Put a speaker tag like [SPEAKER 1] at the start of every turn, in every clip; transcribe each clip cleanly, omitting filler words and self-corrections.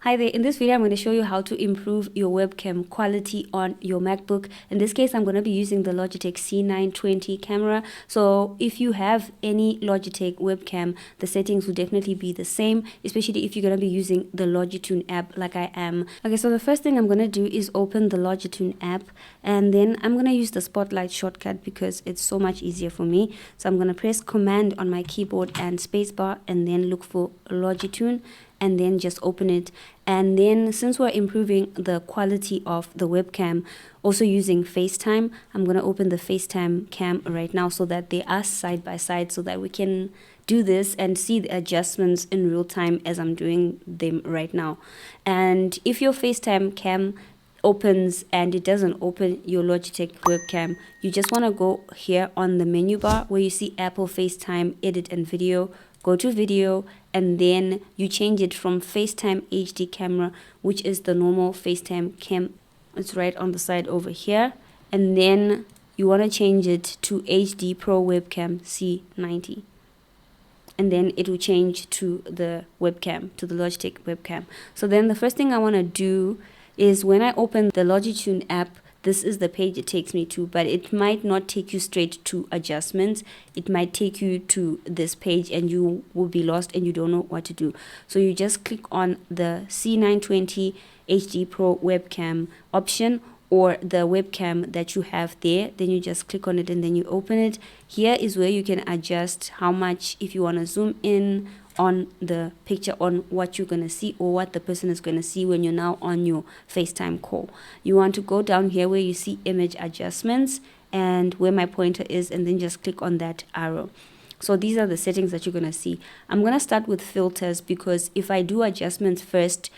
[SPEAKER 1] Hi there, in this video I'm going to show you how to improve your webcam quality on your MacBook. In this case I'm going to be using the Logitech C920 camera. So if you have any Logitech webcam, the settings will definitely be the same, especially if you're going to be using the Logi Tune app like I am. Okay, so the first thing I'm going to do is open the Logi Tune app, and then I'm going to use the spotlight shortcut because it's so much easier for me. So I'm going to press Command on my keyboard and spacebar and then look for Logi Tune, and then just open it. And then since we're improving the quality of the webcam also using FaceTime, I'm going to open the FaceTime cam right now so that they are side by side, so that we can do this and see the adjustments in real time as I'm doing them right now. And if your FaceTime cam opens and it doesn't open your Logitech webcam, you just want to go here on the menu bar where you see Apple FaceTime Edit and Video. Go to video, and then you change it from FaceTime HD camera, which is the normal FaceTime cam. It's right on the side over here. And then you want to change it to HD Pro Webcam C90. And then it will change to the webcam, to the Logitech webcam. So then the first thing I want to do is when I open the Logi Tune app, this is the page it takes me to, but it might not take you straight to adjustments. It might take you to this page and you will be lost and you don't know what to do. So you just click on the C920 HD Pro webcam option, or the webcam that you have there. Then you just click on it and then you open it. Here is where you can adjust how much, if you want to zoom in on the picture, on what you're going to see or what the person is going to see when you're now on your FaceTime call. You want to go down here where you see image adjustments and where my pointer is, and then just click on that arrow. So these are the settings that you're going to see. I'm going to start with filters, because if I do adjustments first,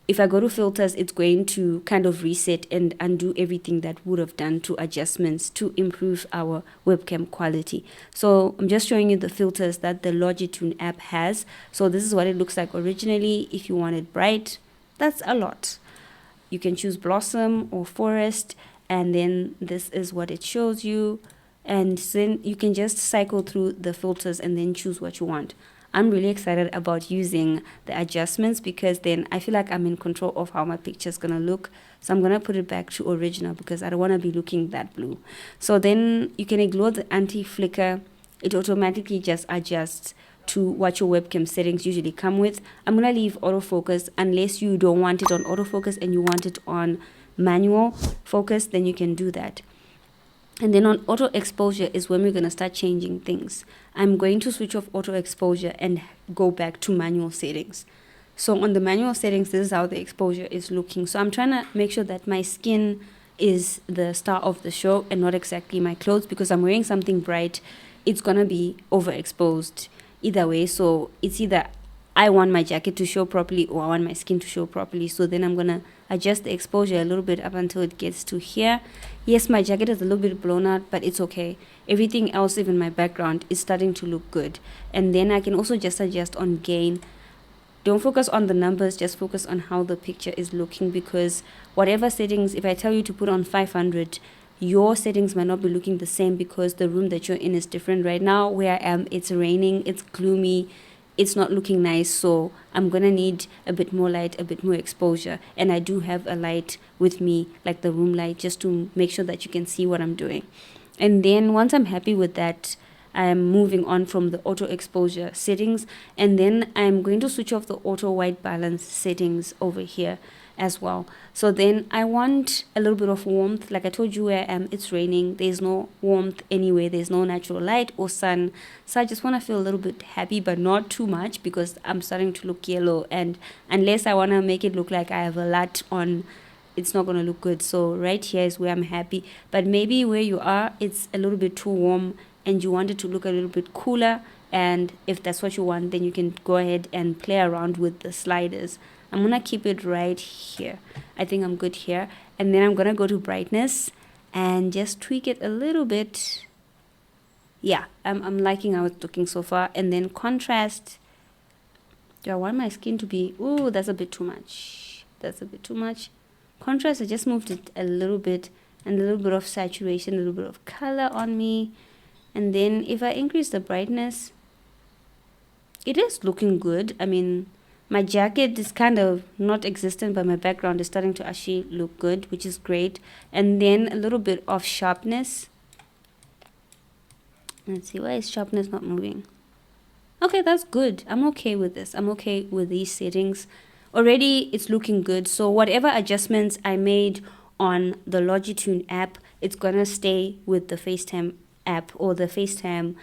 [SPEAKER 1] if I go to filters, it's going to kind of reset and undo everything that would have done to adjustments to improve our webcam quality. So I'm just showing you the filters that the Logi Tune app has. So this is what it looks like originally. If you want it bright, that's a lot. You can choose Blossom or Forest, and then this is what it shows you. And then you can just cycle through the filters and then choose what you want. I'm really excited about using the adjustments, because then I feel like I'm in control of how my picture is going to look. So I'm going to put it back to original because I don't want to be looking that blue. So then you can ignore the anti-flicker. It automatically just adjusts to what your webcam settings usually come with. I'm going to leave autofocus unless you don't want it on autofocus and you want it on manual focus, then you can do that. And then on auto exposure is when we're going to start changing things. I'm going to switch off auto exposure and go back to manual settings. So on the manual settings, this is how the exposure is looking. So I'm trying to make sure that my skin is the star of the show and not exactly my clothes, because I'm wearing something bright. It's going to be overexposed either way. So it's either I want my jacket to show properly or I want my skin to show properly. So then I'm going to adjust the exposure a little bit up until it gets to here. Yes, my jacket is a little bit blown out, but it's okay. Everything else, even my background, is starting to look good. And then I can also just adjust on gain. Don't focus on the numbers, just focus on how the picture is looking, because whatever settings, if I tell you to put on 500, your settings might not be looking the same because the room that you're in is different. Right now where I am, it's raining, it's gloomy, it's not looking nice, so I'm gonna need a bit more light, a bit more exposure. And I do have a light with me, like the room light, just to make sure that you can see what I'm doing. And then once I'm happy with that, I'm moving on from the auto exposure settings, and then I'm going to switch off the auto white balance settings over here as well. So then I want a little bit of warmth. Like I told you, where I am, it's raining, there's no warmth anyway, there's no natural light or sun. So I just want to feel a little bit happy, but not too much, because I'm starting to look yellow, and unless I want to make it look like I have a lot on, it's not going to look good. So right here is where I'm happy. But maybe where you are, it's a little bit too warm and you want it to look a little bit cooler, and if that's what you want, then you can go ahead and play around with the sliders. I'm gonna keep it right here. I think I'm good here. And then I'm gonna go to brightness and just tweak it a little bit. Yeah, I'm liking how it's looking so far. And then contrast. Do I want my skin to be, ooh, that's a bit too much. That's a bit too much. Contrast, I just moved it a little bit, and a little bit of saturation, a little bit of color on me. And then if I increase the brightness, it is looking good. I mean, My jacket is kind of not existent, but my background is starting to actually look good, which is great. And then a little bit of sharpness. Let's see, why is sharpness not moving? Okay, that's good. I'm okay with this. I'm okay with these settings. Already it's looking good. So whatever adjustments I made on the Logi Tune app, it's gonna stay with the FaceTime app or the FaceTime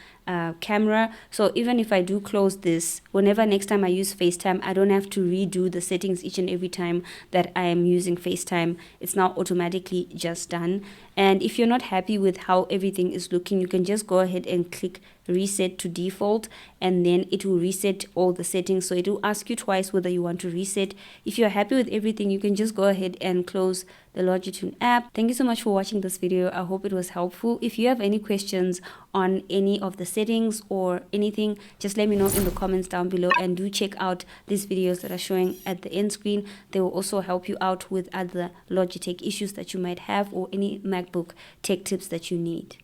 [SPEAKER 1] camera. So even if I do close this, whenever next time I use FaceTime, I don't have to redo the settings each and every time that I am using FaceTime. It's now automatically just done. And if you're not happy with how everything is looking, you can just go ahead and click reset to default, and then it will reset all the settings. So it will ask you twice whether you want to reset. If you're happy with everything, you can just go ahead and close the Logi Tune app. Thank you so much for watching this video. I hope it was helpful. If you have any questions on any of the settings or anything, just let me know in the comments down below, and do check out these videos that are showing at the end screen. They will also help you out with other Logitech issues that you might have, or any MacBook tech tips that you need.